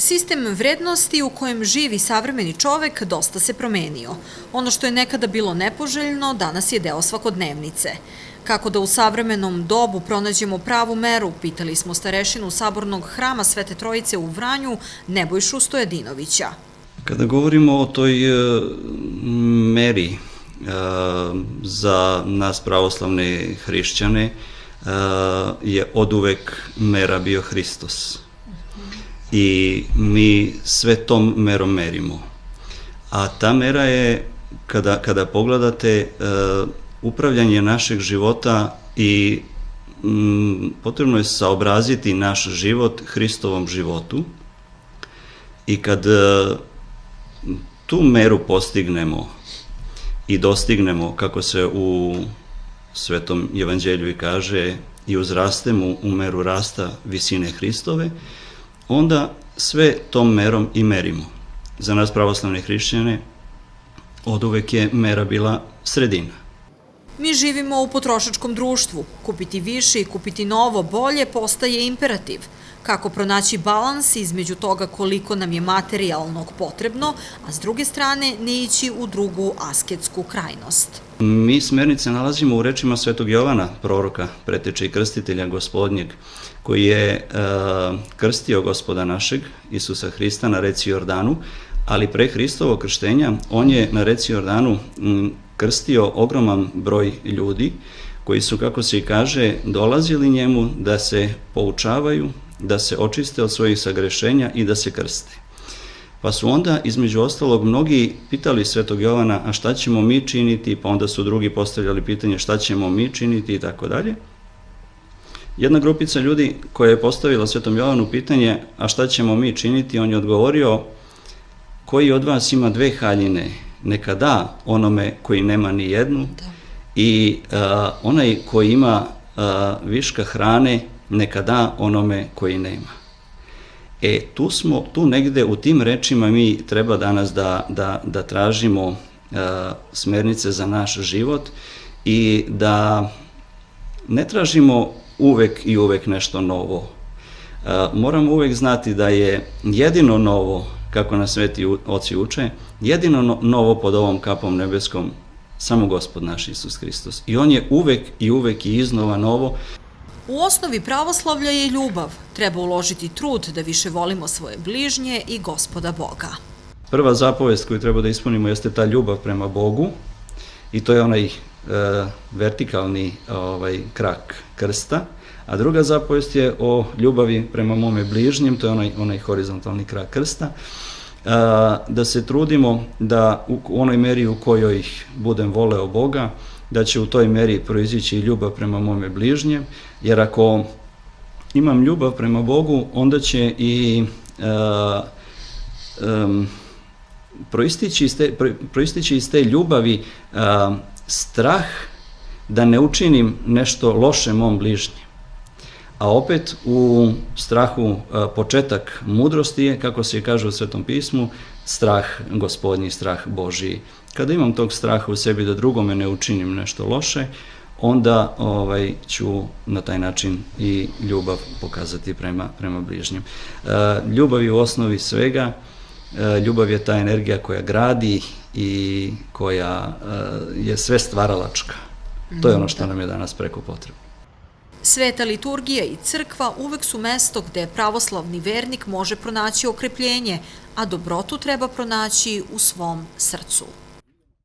Sistem vrednosti u kojem živi savremeni čovek dosta se promenio. Ono što je nekada bilo nepoželjno, danas je deo svakodnevnice. Kako da u savremenom dobu pronađemo pravu meru, pitali smo starešinu Sabornog hrama Svete Trojice u Vranju, Nebojšu Stojadinovića. Kada govorimo o toj meri za nas pravoslavne hrišćane, je oduvek mera bio Hristos. I mi sve tom merom merimo. A ta mera je, kada pogledate, upravljanje našeg života i potrebno je saobraziti naš život Hristovom životu. I kad tu meru postignemo i dostignemo, kako se u Svetom evanđelju i kaže, i uzrastemo u meru rasta visine Hristove, onda sve tom merom i merimo. Za nas pravoslavne hrišćane oduvek je mera bila sredina. Mi živimo u potrošačkom društvu. Kupiti više i kupiti novo, bolje postaje imperativ. Kako pronaći balans između toga koliko nam je materijalnog potrebno, a s druge strane ne ići u drugu asketsku krajnost. Mi smernice nalazimo u rečima Svetog Jovana, proroka, preteče i krstitelja Gospodnjeg, koji je krstio Gospoda našeg, Isusa Hrista, na reci Jordanu, ali pre Hristovog krštenja on je na reci Jordanu krstio ogroman broj ljudi koji su, kako se i kaže, dolazili njemu da se poučavaju, da se očiste od svojih sagrešenja i da se krste. Pa su onda, između ostalog, mnogi pitali Svetog Jovana, a šta ćemo mi činiti, pa onda su drugi postavljali pitanje šta ćemo mi činiti i tako dalje. Jedna grupica ljudi koja je postavila Svetom Jovanu pitanje, a šta ćemo mi činiti, on je odgovorio, koji od vas ima 2 haljine, neka da onome koji nema ni jednu, i onaj koji ima viška hrane, neka da onome koji nema. Tu negde u tim rečima mi treba danas da tražimo smernice za naš život i da ne tražimo uvek i uvek nešto novo. Moramo uvek znati da je jedino novo, kako nas sveti oci uče, jedino novo pod ovom kapom nebeskom samo Gospod naš Isus Hristos. I on je uvek i iznova novo. U osnovi pravoslavlja je ljubav. Treba uložiti trud da više volimo svoje bližnje i Gospoda Boga. Prva zapovest koju treba da ispunimo jeste ta ljubav prema Bogu i to je onaj vertikalni krak krsta, a druga zapovest je o ljubavi prema mome bližnjem, to je onaj horizontalni krak krsta, da se trudimo da u onoj meri u kojoj budem voleo Boga, da će u toj meri proizići i ljubav prema mome bližnjem, jer ako imam ljubav prema Bogu, onda će i proistići iz te ljubavi strah da ne učinim nešto loše mom bližnjem. A opet u strahu početak mudrosti je, kako se kaže u Svetom pismu, strah Gospodnji, strah Božiji. Kada imam tog straha u sebi da drugome ne učinim nešto loše, onda ću na taj način i ljubav pokazati prema bližnjem. Ljubav je u osnovi svega, ljubav je ta energija koja gradi i koja je sve stvaralačka. To je ono što nam je danas preko potrebno. Sveta liturgija i crkva uvek su mesto gde pravoslavni vernik može pronaći okrepljenje, a dobrotu treba pronaći u svom srcu.